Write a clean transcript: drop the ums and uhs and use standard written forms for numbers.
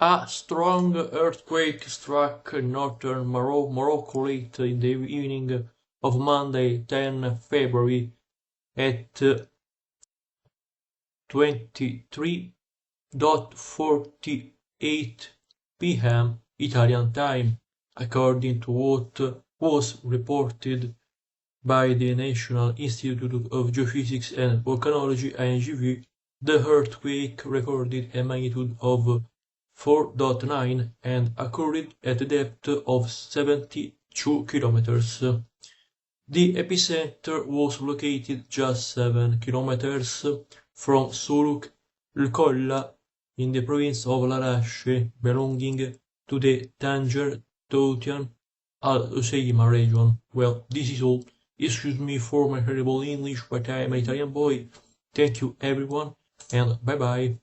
A strong earthquake struck northern Morocco late in the evening of Monday, 10 February at 23:48 p.m. Italian time, according to what was reported by the National Institute of Geophysics and Volcanology (INGV). The earthquake recorded a magnitude of 4.9 and occurred at a depth of 72 kilometers. The epicenter was located just 7 kilometers from Suruk el-Kolla in the province of Larache, belonging to the Tanger-Toutian al-Hoceima region. Well, this is all. Excuse me for my terrible English, but I am an Italian boy. Thank you everyone, and bye bye.